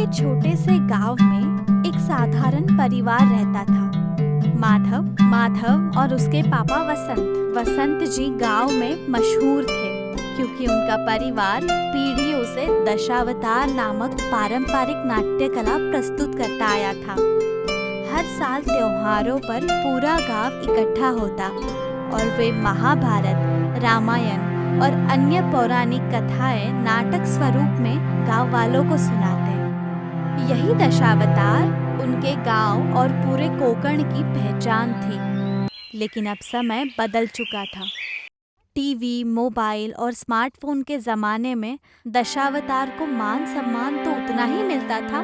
छोटे से गांव में एक साधारण परिवार रहता था। माधव और उसके पापा वसंत जी गांव में मशहूर थे क्योंकि उनका परिवार पीढ़ियों से दशावतार नामक पारंपरिक नाट्य कला प्रस्तुत करता आया था। हर साल त्योहारों पर पूरा गांव इकट्ठा होता और वे महाभारत, रामायण और अन्य पौराणिक कथाएं नाटक स्वरूप में गांव वालों को सुनाते। यही दशावतार उनके गांव और पूरे कोकण की पहचान थी। लेकिन अब समय बदल चुका था। टीवी, मोबाइल और स्मार्टफोन के जमाने में दशावतार को मान सम्मान तो उतना ही मिलता था,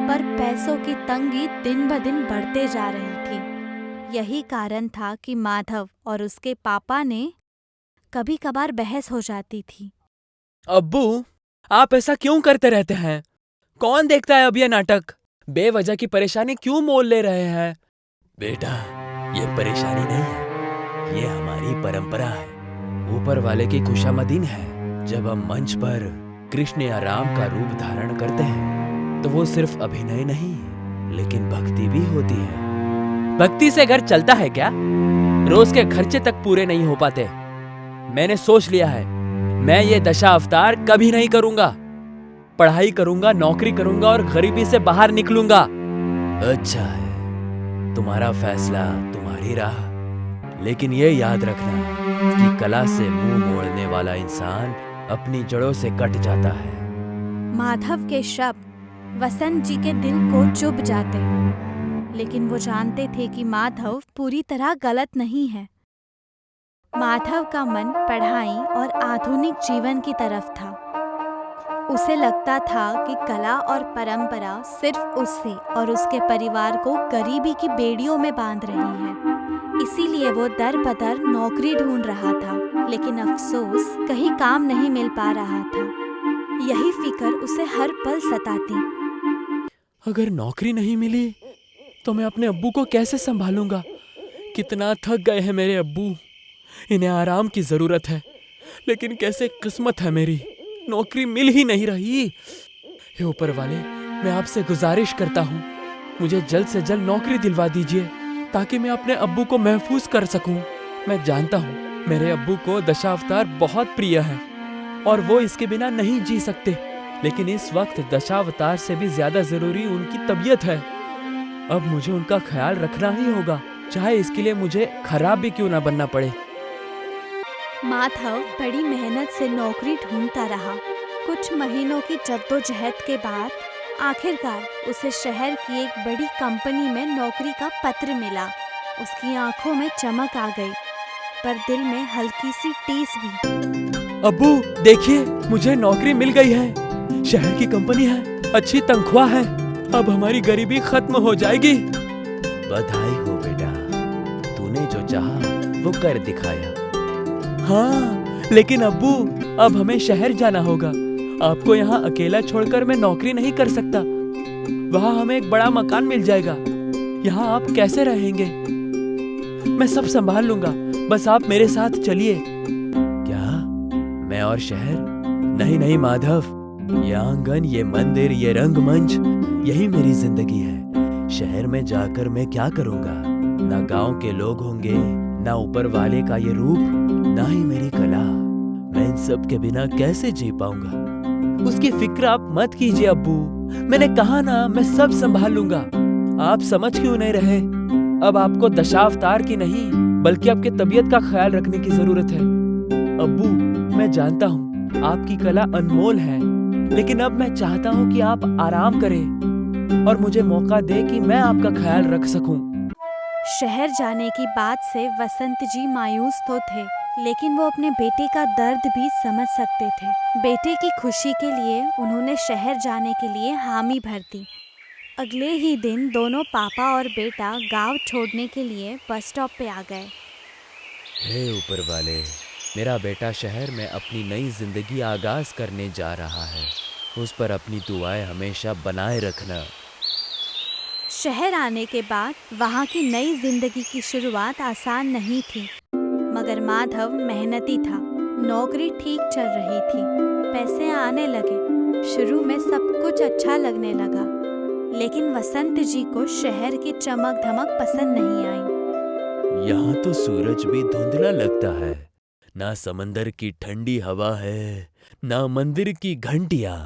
पर पैसों की तंगी दिन ब दिन बढ़ते जा रही थी। यही कारण था कि माधव और उसके पापा ने कभी कभार बहस हो जाती थी। अब्बू, आप ऐसा क्यों करते रहते हैं? कौन देखता है अब ये नाटक? बेवजह की परेशानी क्यों मोल ले रहे हैं? बेटा, ये परेशानी नहीं है, ये हमारी परंपरा है। ऊपर वाले की खुशामदीन है। जब हम मंच पर कृष्ण या राम का रूप धारण करते हैं तो वो सिर्फ अभिनय नहीं, लेकिन भक्ति भी होती है। भक्ति से घर चलता है क्या? रोज के खर्चे तक पूरे नहीं हो पाते। मैंने सोच लिया है, मैं ये दशा अवतार कभी नहीं करूंगा। पढ़ाई करूंगा, नौकरी करूंगा और गरीबी से बाहर निकलूंगा। अच्छा है, तुम्हारा फैसला, तुम्हारी राह। लेकिन ये याद रखना कि कला से मुंह मोड़ने वाला इंसान अपनी जड़ों से कट जाता है। माधव के शब्द वसंत जी के दिल को चुभ जाते, लेकिन वो जानते थे कि माधव पूरी तरह गलत नहीं है। माधव का मन पढ़ाई और आधुनिक जीवन की तरफ था। उसे लगता था कि कला और परंपरा सिर्फ उससे और उसके परिवार को गरीबी की बेड़ियों में बांध रही है। इसीलिए वो दर बदर नौकरी ढूंढ रहा था, लेकिन अफसोस कहीं काम नहीं मिल पा रहा था। यही फिक्र उसे हर पल सताती। अगर नौकरी नहीं मिली तो मैं अपने अब्बू को कैसे संभालूंगा? कितना थक गए हैं मेरे अब्बू। इन्हें आराम की जरूरत है, लेकिन कैसे किस्मत है मेरी, नौकरी मिल ही नहीं रही। हे ऊपर वाले, मैं आपसे गुजारिश करता हूँ, मुझे जल्द से जल्द नौकरी दिलवा दीजिए ताकि मैं अपने अब्बू को महफूज कर सकूं। मैं जानता हूँ मेरे अब्बू को दशावतार बहुत प्रिय है और वो इसके बिना नहीं जी सकते, लेकिन इस वक्त दशावतार से भी ज्यादा जरूरी उनकी तबीयत है। अब मुझे उनका ख्याल रखना ही होगा, चाहे इसके लिए मुझे खराब भी क्यों ना बनना पड़े। माधव बड़ी मेहनत से नौकरी ढूंढता रहा। कुछ महीनों की जद्दोजहद के बाद आखिरकार उसे शहर की एक बड़ी कंपनी में नौकरी का पत्र मिला। उसकी आंखों में चमक आ गई, पर दिल में हल्की सी टीस भी। अब्बू देखिए, मुझे नौकरी मिल गई है। शहर की कंपनी है, अच्छी तनख्वाह है। अब हमारी गरीबी खत्म हो जाएगी। बधाई हो बेटा, तूने जो चाहा वो कर दिखाया। हाँ, लेकिन अब्बू, अब हमें शहर जाना होगा। आपको यहाँ अकेला छोड़कर मैं नौकरी नहीं कर सकता। वहाँ हमें एक बड़ा मकान मिल जाएगा। यहाँ आप कैसे रहेंगे? मैं सब संभाल लूंगा, बस आप मेरे साथ चलिए। क्या? मैं और शहर? नहीं माधव, ये आंगन, ये मंदिर, ये रंगमंच, यही मेरी जिंदगी है। शहर में जाकर मैं क्या करूंगा? ना गांव के लोग होंगे, ना ऊपर वाले का ये रूप, ना ही मेरी कला। मैं इन सब के बिना कैसे जी पाऊंगा? उसकी फिक्र आप मत कीजिए अब्बू, मैंने कहा ना, मैं सब संभाल लूंगा। आप समझ क्यों नहीं रहे? अब आपको दशावतार की नहीं, बल्कि आपके तबीयत का ख्याल रखने की जरूरत है। अब्बू, मैं जानता हूँ आपकी कला अनमोल है, लेकिन अब मैं चाहता हूँ कि आप आराम करें और मुझे मौका दे कि मैं आपका ख्याल रख सकूं। शहर जाने की बात से वसंत जी मायूस तो थे, लेकिन वो अपने बेटे का दर्द भी समझ सकते थे। बेटे की खुशी के लिए उन्होंने शहर जाने के लिए हामी भर दी। अगले ही दिन दोनों पापा और बेटा गांव छोड़ने के लिए बस स्टॉप पे आ गए। हे ऊपर वाले, मेरा बेटा शहर में अपनी नई जिंदगी आगाज करने जा रहा है। उस पर अपनी दुआएं हमेशा बनाए रखना। शहर आने के बाद वहाँ की नई जिंदगी की शुरुआत आसान नहीं थी, मगर माधव मेहनती था। नौकरी ठीक चल रही थी, पैसे आने लगे, शुरू में सब कुछ अच्छा लगने लगा, लेकिन वसंत जी को शहर की चमक धमक पसंद नहीं आई। यहाँ तो सूरज भी धुंधला लगता है, ना समंदर की ठंडी हवा है, ना मंदिर की घंटियां।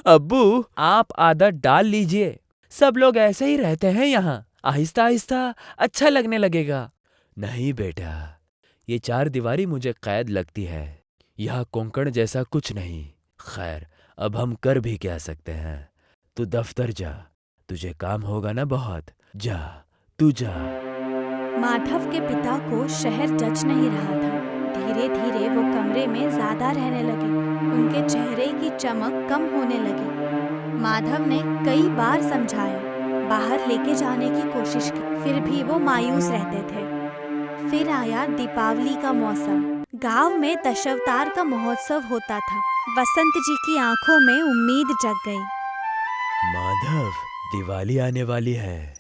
अब्बू, आप आदत डाल लीजिए, सब लोग ऐसे ही रहते हैं यहाँ, आहिस्ता आहिस्ता अच्छा लगने लगेगा। नहीं बेटा, ये चार दीवारी मुझे कैद लगती है, यहाँ कोंकण जैसा कुछ नहीं। खैर, अब हम कर भी क्या सकते हैं। तू दफ्तर जा, तुझे काम होगा ना बहुत। जा, तू जा। माधव के पिता को शहर जच नहीं रहा था। धीरे धीरे वो कमरे में ज्यादा रहने लगे, उनके चेहरे की चमक कम होने लगी। माधव ने कई बार समझाया, बाहर लेके जाने की कोशिश की, फिर भी वो मायूस रहते थे। फिर आया दीपावली का मौसम। गांव में दशावतार का महोत्सव होता था। वसंत जी की आंखों में उम्मीद जग गई। माधव, दिवाली आने वाली है,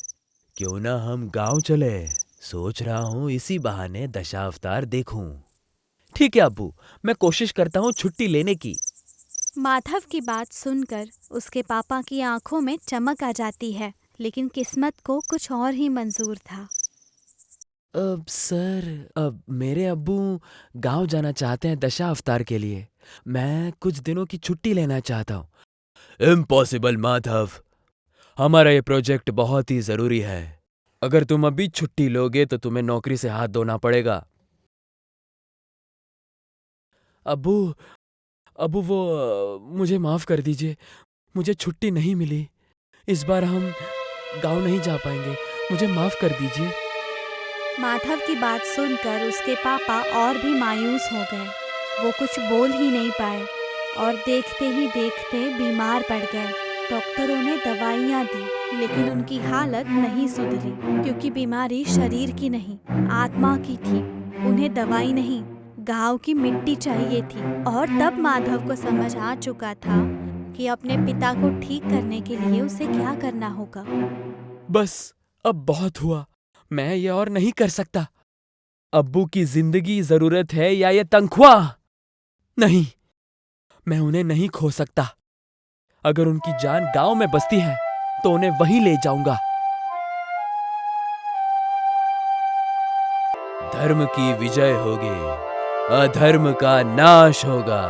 क्यों ना हम गांव चले। सोच रहा हूँ इसी बहाने दशावतार देखूं। ठीक है अब्बू, मैं कोशिश करता हूँ छुट्टी लेने की। माधव की बात सुनकर उसके पापा की आंखों में चमक आ जाती है, लेकिन किस्मत को कुछ और ही मंजूर था। अब सर, अब मेरे अब्बू गांव जाना चाहते हैं दशावतार के लिए। मैं कुछ दिनों की छुट्टी लेना चाहता हूँ। इम्पॉसिबल माधव, हमारा ये प्रोजेक्ट बहुत ही जरूरी है। अगर तुम अभी छुट्टी लोगे तो तुम्हें नौकरी से हाथ धोना पड़ेगा। अब्बू, अब्बू मुझे माफ कर दीजिए, मुझे छुट्टी नहीं मिली। इस बार हम गांव नहीं जा पाएंगे, मुझे माफ कर दीजिए। माधव की बात सुनकर उसके पापा और भी मायूस हो गए। वो कुछ बोल ही नहीं पाए और देखते ही देखते बीमार पड़ गए। डॉक्टरों ने दवाइयाँ दी, लेकिन उनकी हालत नहीं सुधरी, क्योंकि बीमारी शरीर की नहीं, आत्मा की थी। उन्हें दवाई नहीं, गांव की मिट्टी चाहिए थी। और तब माधव को समझ आ चुका था कि अपने पिता को ठीक करने के लिए उसे क्या करना होगा। बस, अब बहुत हुआ, मैं ये और नहीं कर सकता। अब्बू की जिंदगी जरूरत है या ये तनख्वाह? नहीं, मैं उन्हें नहीं खो सकता। अगर उनकी जान गांव में बसती है तो उन्हें वहीं ले जाऊंगा। धर्म की विजय होगी, अधर्म का नाश होगा।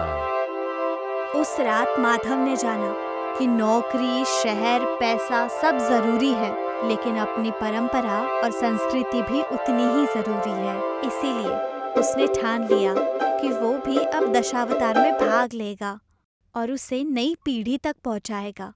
उस रात माधव ने जाना कि नौकरी, शहर, पैसा सब जरूरी है, लेकिन अपनी परंपरा और संस्कृति भी उतनी ही जरूरी है। इसीलिए उसने ठान लिया कि वो भी अब दशावतार में भाग लेगा और उसे नई पीढ़ी तक पहुंचाएगा।